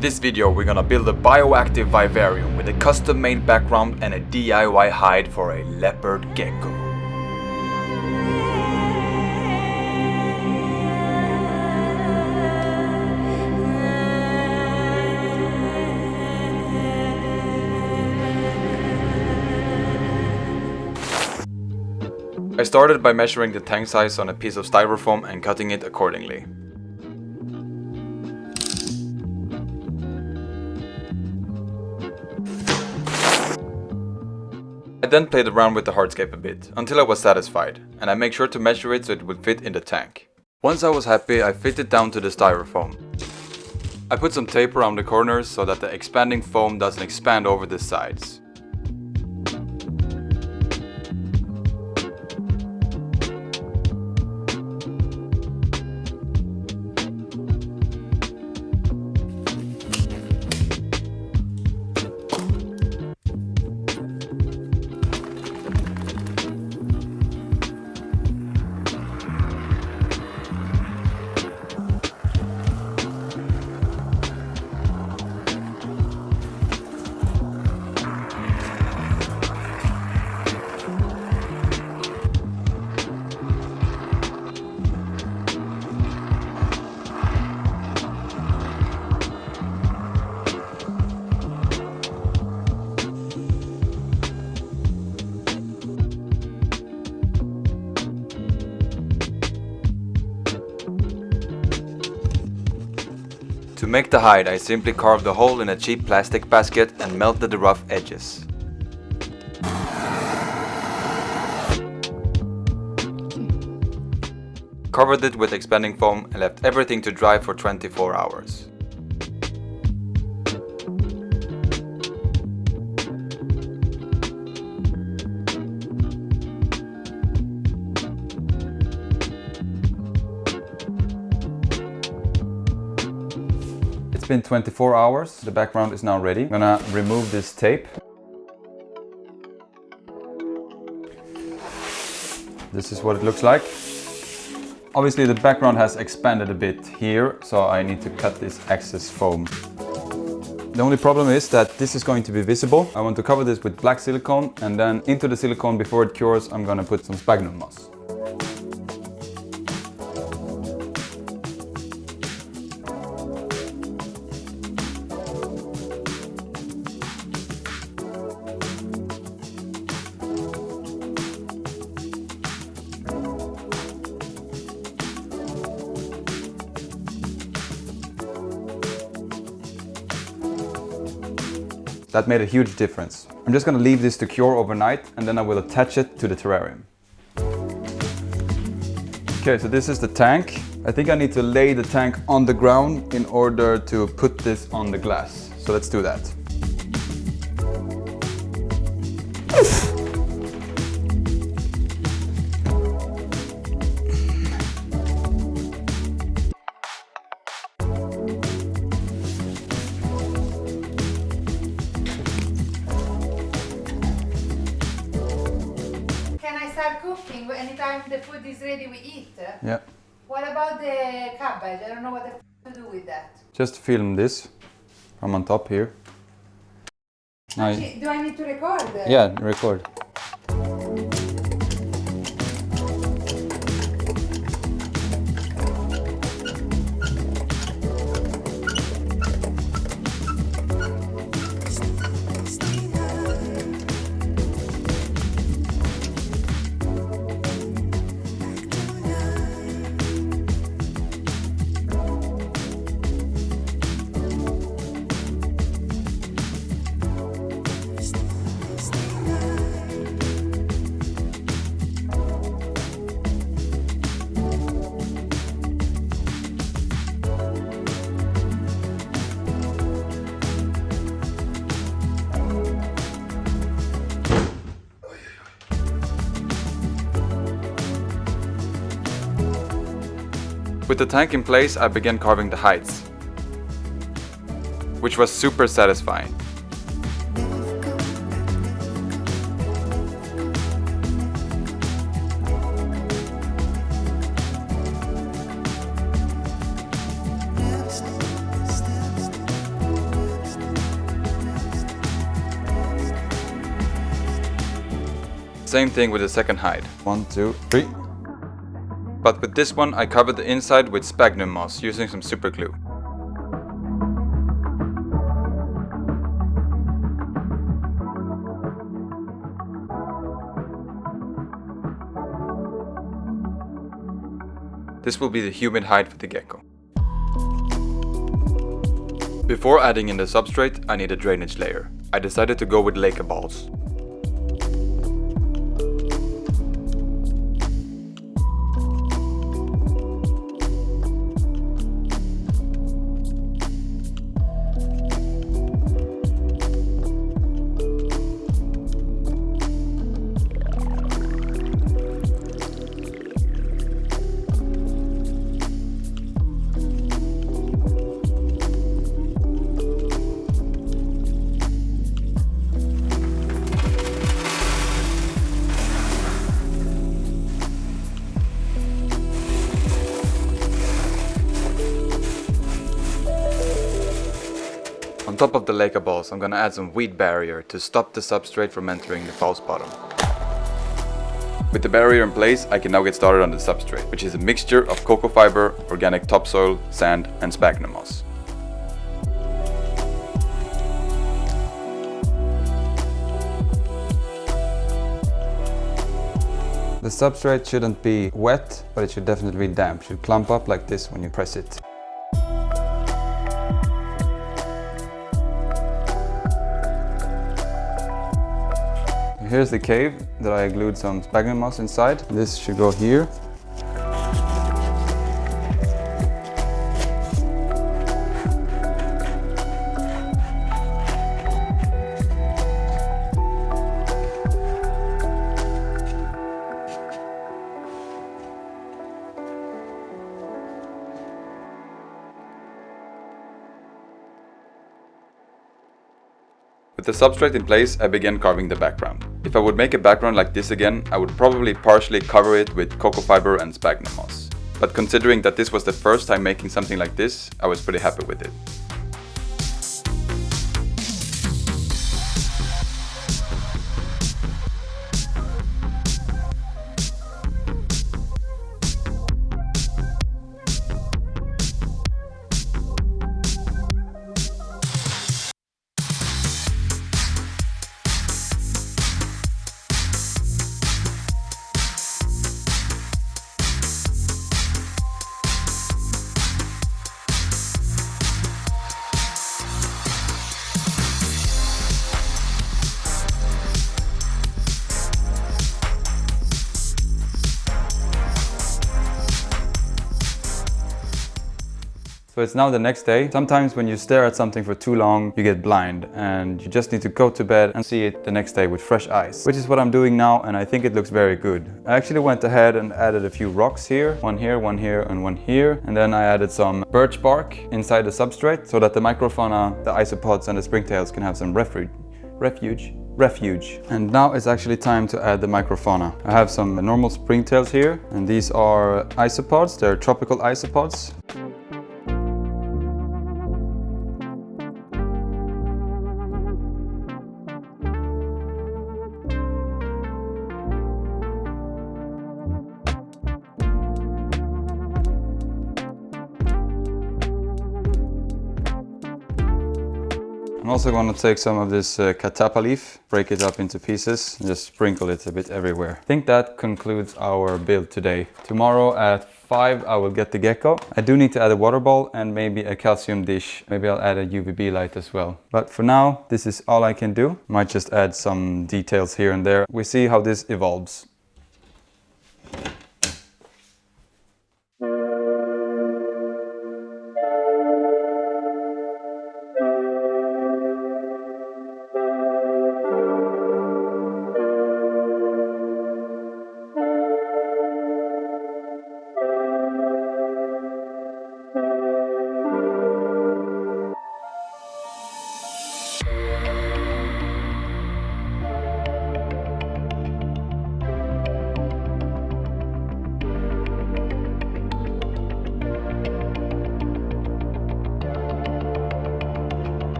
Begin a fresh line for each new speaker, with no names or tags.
In this video we're gonna build a Bioactive Vivarium with a custom-made background and a DIY hide for a Leopard Gecko. I started by measuring the tank size on a piece of styrofoam and cutting it accordingly. I then played around with the hardscape a bit, until I was satisfied, and I make sure to measure it so it would fit in the tank. Once I was happy, I fit it down to the styrofoam. I put some tape around the corners so that the expanding foam doesn't expand over the sides. To make the hide, I simply carved a hole in a cheap plastic basket and melted the rough edges. Covered it with expanding foam and left everything to dry for 24 hours. It's been 24 hours, the background is now ready. I'm gonna remove this tape. This is what it looks like. Obviously the background has expanded a bit here, so I need to cut this excess foam. The only problem is that this is going to be visible. I want to cover this with black silicone, and then into the silicone before it cures I'm gonna put some sphagnum moss. That made a huge difference. I'm just gonna leave this to cure overnight and then I will attach it to the terrarium. Okay, so this is the tank. I think I need to lay the tank on the ground in order to put this on the glass. So let's do that.
Cooking, anytime the food is ready we eat.
Yeah.
What about the cabbage? I don't know what the f to do with that.
Just film this from on top here.
Actually, do I need to record?
Yeah, record. With the tank in place, I began carving the hides, which was super satisfying. Same thing with the second hide. 1, 2, 3. But with this one I covered the inside with sphagnum moss using some super glue. This will be the humid hide for the gecko. Before adding in the substrate, I need a drainage layer. I decided to go with Leopard balls. On top of the Leopard balls, I'm gonna add some wheat barrier to stop the substrate from entering the false bottom. With the barrier in place, I can now get started on the substrate, which is a mixture of cocoa fiber, organic topsoil, sand and sphagnum moss. The substrate shouldn't be wet, but it should definitely be damp. It should clump up like this when you press it. Here's the cave that I glued some sphagnum moss inside. This should go here. With the substrate in place, I began carving the background. If I would make a background like this again, I would probably partially cover it with cocoa fiber and sphagnum moss. But considering that this was the first time making something like this, I was pretty happy with it. So it's now the next day. Sometimes when you stare at something for too long, you get blind and you just need to go to bed and see it the next day with fresh eyes, which is what I'm doing now, and I think it looks very good. I actually went ahead and added a few rocks here, one here, and one here. And then I added some birch bark inside the substrate so that the microfauna, the isopods and the springtails can have some refuge. And now it's actually time to add the microfauna. I have some normal springtails here, and these are isopods. They're tropical isopods. I'm also going to take some of this catappa leaf, break it up into pieces, and just sprinkle it a bit everywhere. I think that concludes our build today. Tomorrow at 5 I will get the gecko. I do need to add a water ball and maybe a calcium dish. Maybe I'll add a UVB light as well. But for now, this is all I can do. Might just add some details here and there. We see how this evolves.